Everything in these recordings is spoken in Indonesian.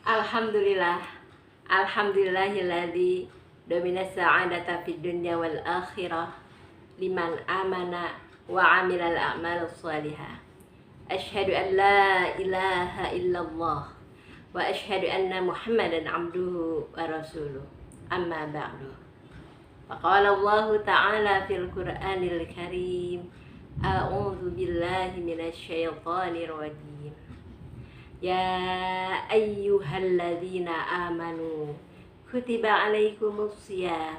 Alhamdulillah, alhamdulillahilladzi domina sa'adata fid dunya wal akhirah liman amana wa amilal a'mal shalihah. Asyhadu an la ilaha illallah wa asyhadu anna Muhammadan abduhu wa rasuluh. Amma ba'du. Faqala Allah ta'ala fil Qur'anil Karim. A'udzu billahi minasy syaithanir rajim. Ya ayyuhalladzina amanu kutiba alaikumus syiyam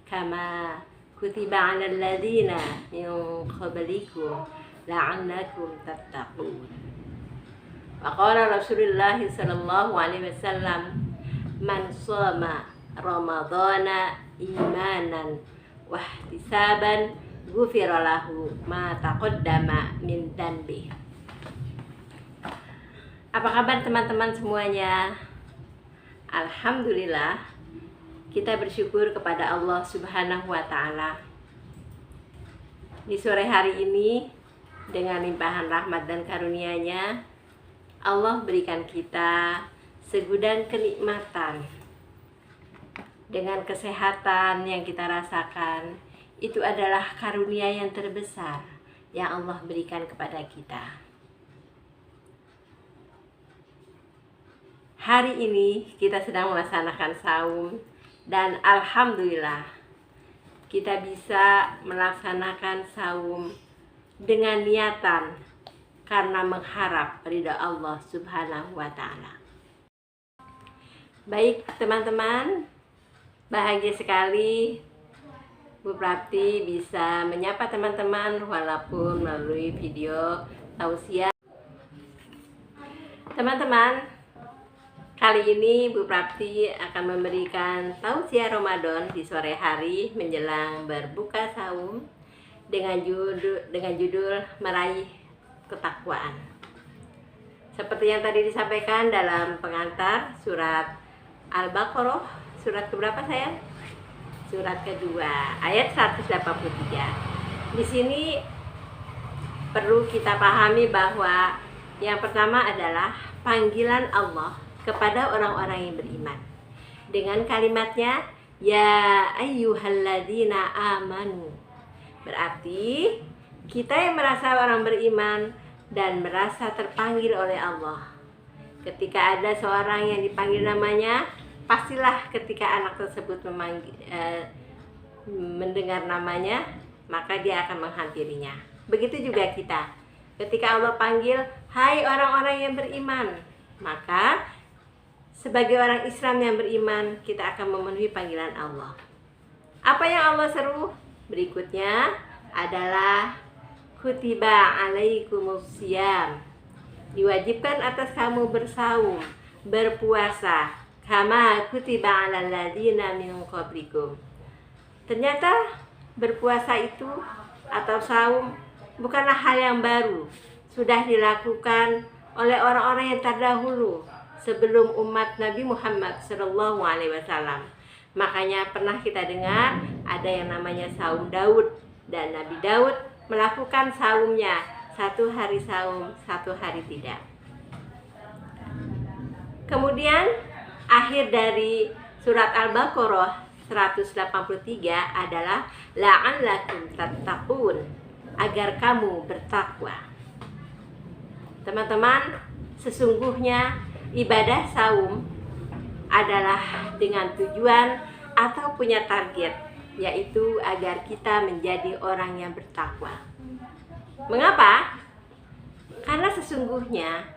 kama kutiba alal ladzina min qablikum la'allakum tattaqun. Wa qala Rasulullah sallallahu alaihi wasallam, man shoma ramadhana imanan wa ihtisaban ghufira lahu ma taqaddama min dhanbi. Apa kabar teman-teman semuanya? Alhamdulillah, kita bersyukur kepada Allah Subhanahu wa Ta'ala. Di sore hari ini, dengan limpahan rahmat dan karunia-Nya, Allah berikan kita segudang kenikmatan. Dengan kesehatan yang kita rasakan, itu adalah karunia yang terbesar yang Allah berikan kepada kita. Hari ini kita sedang melaksanakan saum dan alhamdulillah kita bisa melaksanakan saum dengan niatan karena mengharap ridha Allah Subhanahu wa Ta'ala. Baik teman-teman, bahagia sekali Bu Prapti bisa menyapa teman-teman walaupun melalui video tausiah. Teman-teman, kali ini Bu Prapti akan memberikan tausiah Ramadan di sore hari menjelang berbuka saum dengan judul meraih ketakwaan. Seperti yang tadi disampaikan dalam pengantar surat Al-Baqarah, surat keberapa sayang? Surat kedua, ayat 183. Di sini perlu kita pahami bahwa yang pertama adalah panggilan Allah kepada orang-orang yang beriman dengan kalimatnya ya ayyuhalladzina amanu. Berarti kita yang merasa orang beriman dan merasa terpanggil oleh Allah. Ketika ada seorang yang dipanggil namanya, pastilah ketika anak tersebut mendengar namanya, maka dia akan menghampirinya. Begitu juga kita. Ketika Allah panggil, hai orang-orang yang beriman, maka sebagai orang Islam yang beriman, kita akan memenuhi panggilan Allah. Apa yang Allah seru? Berikutnya adalah kutiba alaikumus syiyam. Diwajibkan atas kamu bersaum, berpuasa, kama kutiba alal ladzina min qablikum. Ternyata berpuasa itu atau saum bukanlah hal yang baru, sudah dilakukan oleh orang-orang yang terdahulu sebelum umat Nabi Muhammad SAW. Makanya pernah kita dengar ada yang namanya saum Daud, dan Nabi Daud melakukan saumnya, 1 hari saum, 1 hari tidak. Kemudian akhir dari surat Al-Baqarah 183 adalah la'allakum tattaqun, agar kamu bertakwa. Teman-teman, sesungguhnya ibadah saum adalah dengan tujuan atau punya target, yaitu agar kita menjadi orang yang bertakwa. Mengapa? Karena sesungguhnya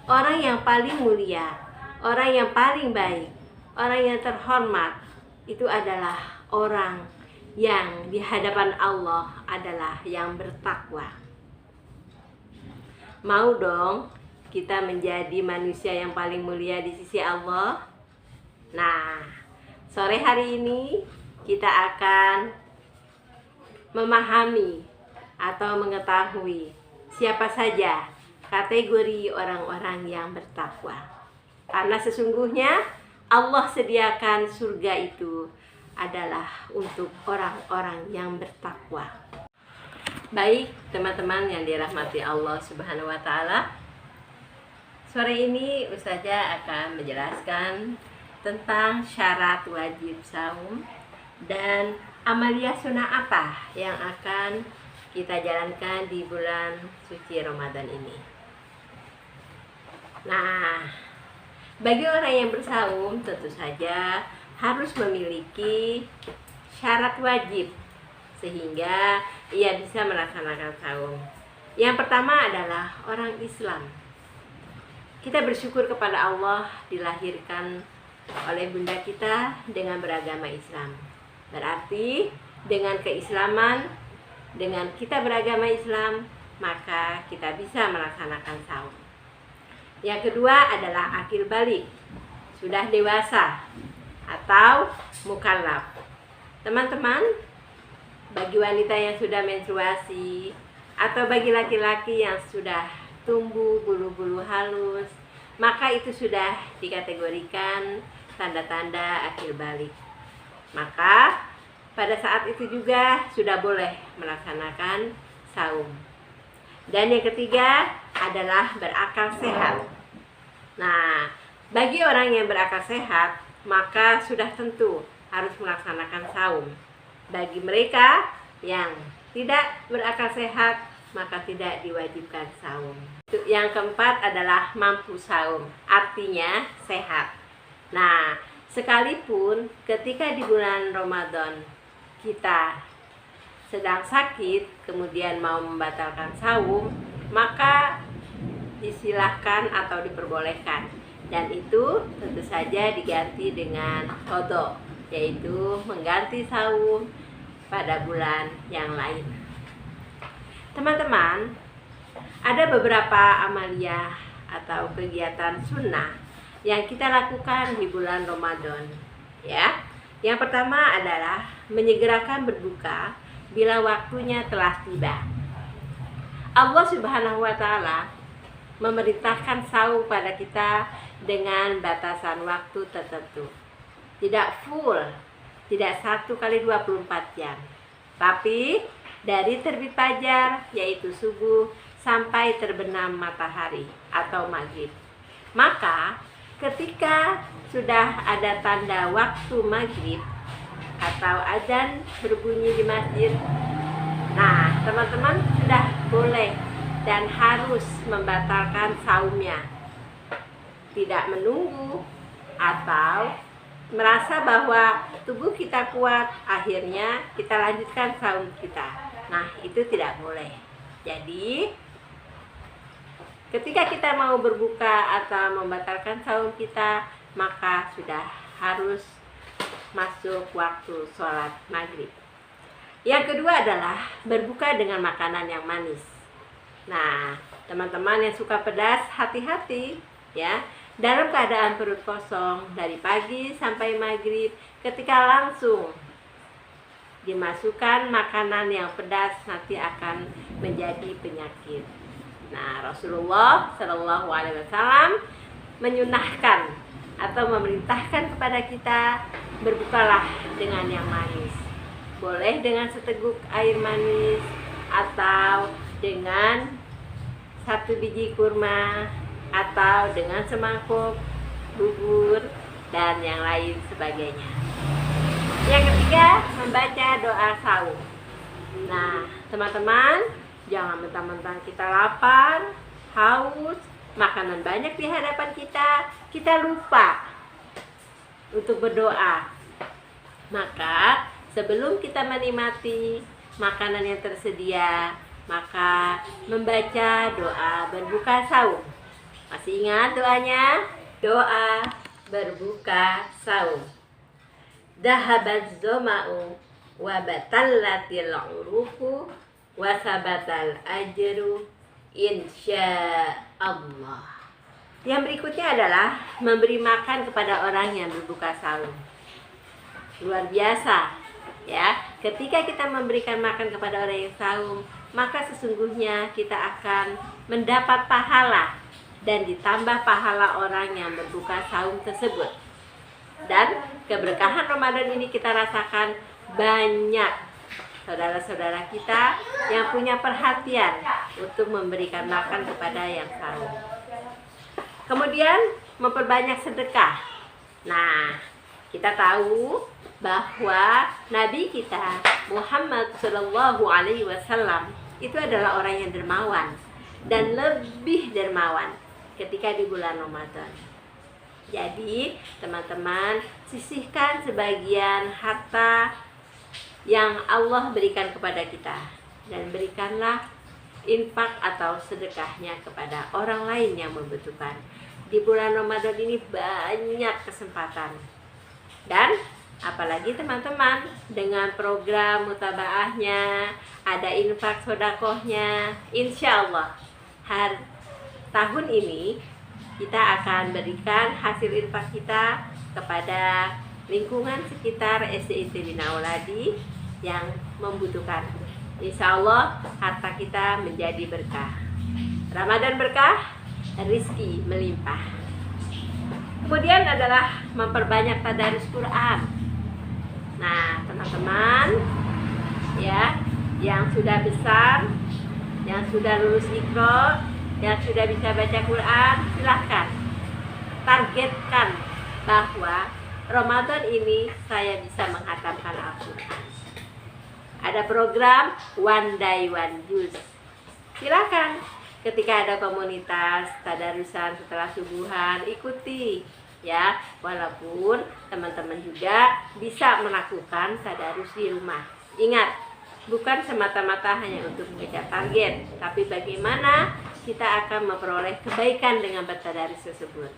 orang yang paling mulia, orang yang paling baik, orang yang terhormat itu adalah orang yang di hadapan Allah adalah yang bertakwa. Mau dong kita menjadi manusia yang paling mulia di sisi Allah? Nah, sore hari ini kita akan memahami atau mengetahui siapa saja kategori orang-orang yang bertakwa. Karena sesungguhnya Allah sediakan surga itu adalah untuk orang-orang yang bertakwa. Baik teman-teman yang dirahmati Allah Subhanahu wa Ta'ala, Sore ini Ustazah akan menjelaskan tentang syarat wajib saum dan amalia sunnah apa yang akan kita jalankan di bulan suci Ramadan ini. Nah, bagi orang yang bersaum tentu saja harus memiliki syarat wajib sehingga ia bisa melaksanakan saum. Yang pertama adalah orang Islam. Kita bersyukur kepada Allah dilahirkan oleh bunda kita dengan beragama Islam. Berarti dengan keislaman, dengan kita beragama Islam, maka kita bisa melaksanakan saum. Yang kedua adalah akil balik, sudah dewasa atau mukallaf. Teman-teman, bagi wanita yang sudah menstruasi atau bagi laki-laki yang sudah tumbuh bulu-bulu halus, maka itu sudah dikategorikan tanda-tanda akil balik. Maka pada saat itu juga sudah boleh melaksanakan saum. Dan yang ketiga adalah berakal sehat. Nah, bagi orang yang berakal sehat, maka sudah tentu harus melaksanakan saum. Bagi mereka yang tidak berakal sehat, maka tidak diwajibkan saum. Yang keempat adalah mampu saum, artinya sehat. Nah, sekalipun ketika di bulan Ramadan kita sedang sakit, kemudian mau membatalkan saum, maka disilahkan atau diperbolehkan. Dan itu tentu saja diganti dengan qadha, yaitu mengganti saum pada bulan yang lain. Teman-teman, ada beberapa amalia atau kegiatan sunnah yang kita lakukan di bulan Ramadan, ya. Yang pertama adalah menyegerakan berbuka bila waktunya telah tiba. Allah Subhanahu wa taala memerintahkan saum pada kita dengan batasan waktu tertentu. Tidak full, tidak 1 kali 24 jam. Tapi dari terbit fajar, yaitu subuh, sampai terbenam matahari atau maghrib. Maka ketika sudah ada tanda waktu maghrib atau azan berbunyi di masjid, nah teman-teman sudah boleh dan harus membatalkan saumnya. Tidak menunggu atau merasa bahwa tubuh kita kuat, akhirnya kita lanjutkan saum kita. Nah, itu tidak boleh. Jadi, ketika kita mau berbuka atau membatalkan saum kita, maka sudah harus masuk waktu sholat maghrib. Yang kedua adalah berbuka dengan makanan yang manis. Nah, teman-teman yang suka pedas, hati-hati ya. Dalam keadaan perut kosong dari pagi sampai maghrib, ketika langsung dimasukkan makanan yang pedas nanti akan menjadi penyakit. Nah, Rasulullah Shallallahu Alaihi Wasallam menyunahkan atau memerintahkan kepada kita berbukalah dengan yang manis. Boleh dengan seteguk air manis atau dengan 1 biji kurma atau dengan semangkuk bubur dan yang lain sebagainya. Yang ketiga, membaca doa saum. Nah, teman-teman, jangan mentang-mentang kita lapar, haus, makanan banyak di hadapan kita lupa untuk berdoa. Maka, sebelum kita menikmati makanan yang tersedia, maka membaca doa berbuka saum. Masih ingat doanya? Doa berbuka saum. Dahabaz zama'u wa batallatil urufu wa sabatal ajru insyaallah. Yang berikutnya adalah memberi makan kepada orang yang berbuka saum. Luar biasa ya. Ketika kita memberikan makan kepada orang yang saum, maka sesungguhnya kita akan mendapat pahala dan ditambah pahala orang yang berbuka saum tersebut. Dan keberkahan Ramadan ini kita rasakan banyak saudara-saudara kita yang punya perhatian untuk memberikan makan kepada yang saum. Kemudian memperbanyak sedekah. Nah, kita tahu bahwa Nabi kita Muhammad Shallallahu Alaihi Wasallam itu adalah orang yang dermawan dan lebih dermawan ketika di bulan Ramadan. Jadi teman-teman, sisihkan sebagian harta yang Allah berikan kepada kita dan berikanlah infak atau sedekahnya kepada orang lain yang membutuhkan. Di bulan Ramadan ini banyak kesempatan. Dan apalagi teman-teman, dengan program mutabaahnya, ada infak sodakohnya, insya Allah tahun ini kita akan berikan hasil infak kita kepada lingkungan sekitar SDIT Bina Auladi yang membutuhkan. Insya Allah harta kita menjadi berkah. Ramadan berkah, rizki melimpah. Kemudian adalah memperbanyak tadarus Quran. Nah, teman-teman ya, yang sudah besar, yang sudah lulus Iqra, yang sudah bisa baca Quran, silahkan targetkan bahwa Ramadan ini saya bisa menghatamkan Al-Quran. Ada program One Day One Juz. Silahkan ketika ada komunitas tadarusan setelah subuhan, ikuti ya, walaupun teman-teman juga bisa melakukan tadarus di rumah. Ingat, bukan semata-mata hanya untuk mengejar target, tapi bagaimana kita akan memperoleh kebaikan dengan bertadarus tersebut.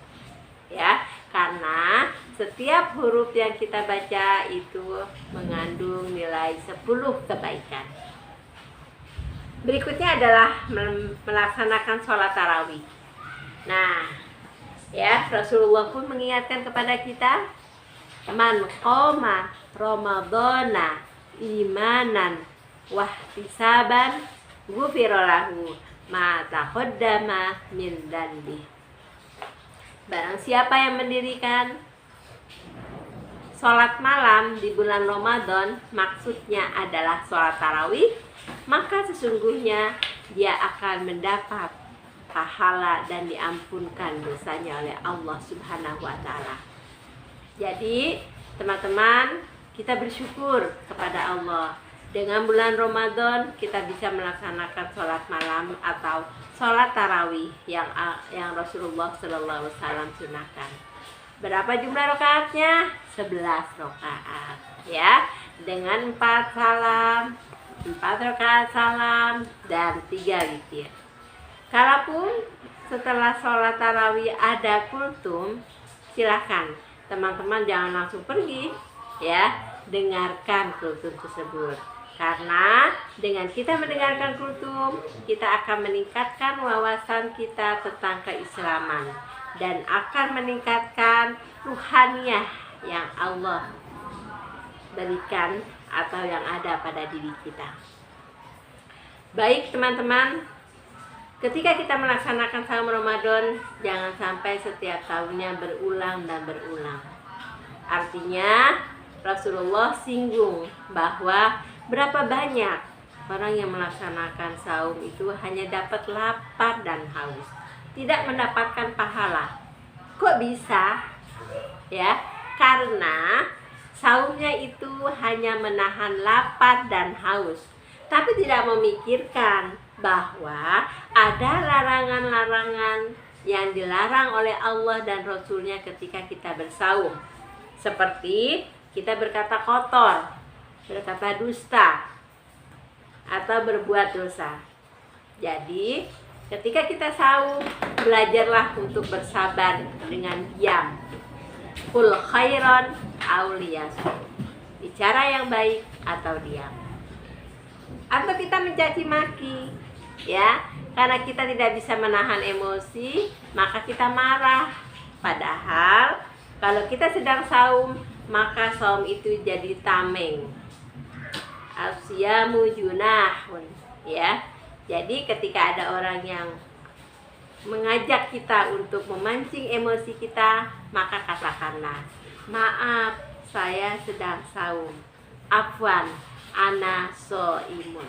Ya, karena setiap huruf yang kita baca itu mengandung nilai 10 kebaikan. Berikutnya adalah melaksanakan sholat tarawih. Nah, ya, Rasulullah pun mengingatkan kepada kita, man qoma ramadhana imanan wahtisaban ghufira lahu ma taqaddama min dhanbi. Barang siapa yang mendirikan sholat malam di bulan Ramadan, maksudnya adalah sholat tarawih, maka sesungguhnya dia akan mendapat pahala dan diampunkan dosanya oleh Allah Subhanahu wa Ta'ala. Jadi teman-teman, kita bersyukur kepada Allah. Dengan bulan Ramadan kita bisa melaksanakan sholat malam atau sholat tarawih yang Rasulullah Sallallahu Alaihi Wasallam sunahkan. Berapa jumlah rakaatnya? 11 rakaat ya, dengan 4 salam, 4 rakaat salam, dan 3 witir. Kalaupun setelah sholat tarawih ada kultum, silahkan teman-teman jangan langsung pergi ya, dengarkan kultum tersebut. Karena dengan kita mendengarkan kultum, kita akan meningkatkan wawasan kita tentang keislaman dan akan meningkatkan ruhaniyah yang Allah berikan atau yang ada pada diri kita. Baik teman-teman, ketika kita melaksanakan saum Ramadan, jangan sampai setiap tahunnya berulang dan berulang. Artinya Rasulullah singgung bahwa berapa banyak orang yang melaksanakan saum itu hanya dapat lapar dan haus, tidak mendapatkan pahala. Kok bisa? Ya, karena saumnya itu hanya menahan lapar dan haus, tapi tidak memikirkan bahwa ada larangan-larangan yang dilarang oleh Allah dan Rasulnya ketika kita bersaum. Seperti kita berkata kotor, berkata dusta, atau berbuat dosa. Jadi ketika kita saum, belajarlah untuk bersabar dengan diam. Qul khairan aw liyasmut. Bicara yang baik atau diam. Atau kita mencaci maki, ya, karena kita tidak bisa menahan emosi, maka kita marah. Padahal kalau kita sedang saum, maka saum itu jadi tameng. Asyamu junahun, ya. Jadi ketika ada orang yang mengajak kita untuk memancing emosi kita, maka katakanlah, maaf, saya sedang saum. Afwan, ana soimun.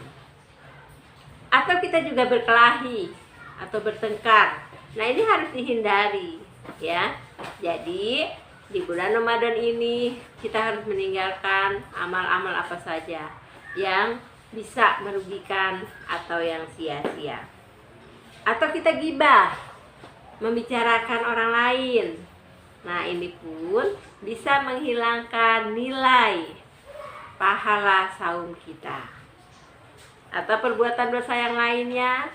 Atau kita juga berkelahi atau bertengkar Nah, ini harus dihindari ya. Jadi di bulan Ramadan ini kita harus meninggalkan amal-amal apa saja yang bisa merugikan atau yang sia-sia. Atau kita gibah, membicarakan orang lain. Nah, ini pun bisa menghilangkan nilai pahala saum kita. Atau perbuatan dosa yang lainnya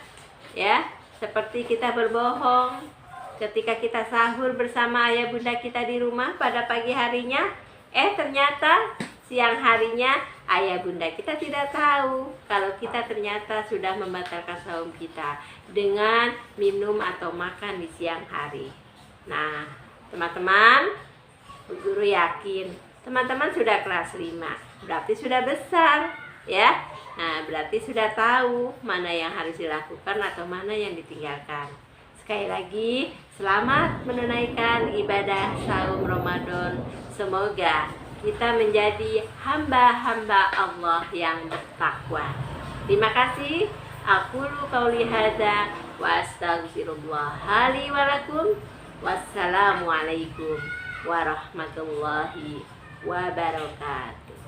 ya, seperti kita berbohong ketika kita sahur bersama ayah bunda kita di rumah pada pagi harinya, ternyata siang harinya ayah bunda kita tidak tahu kalau kita ternyata sudah membatalkan saum kita dengan minum atau makan di siang hari. Nah, teman-teman, Bu Guru yakin teman-teman sudah kelas 5, berarti sudah besar ya. Nah, berarti sudah tahu mana yang harus dilakukan atau mana yang ditinggalkan. Sekali lagi, selamat menunaikan ibadah saum Ramadan. Semoga kita menjadi hamba-hamba Allah yang bertakwa. Terima kasih. Aqulu qauli hadza wa astaghfirullah li wa lakum. Wassalamualaikum warahmatullahi wabarakatuh.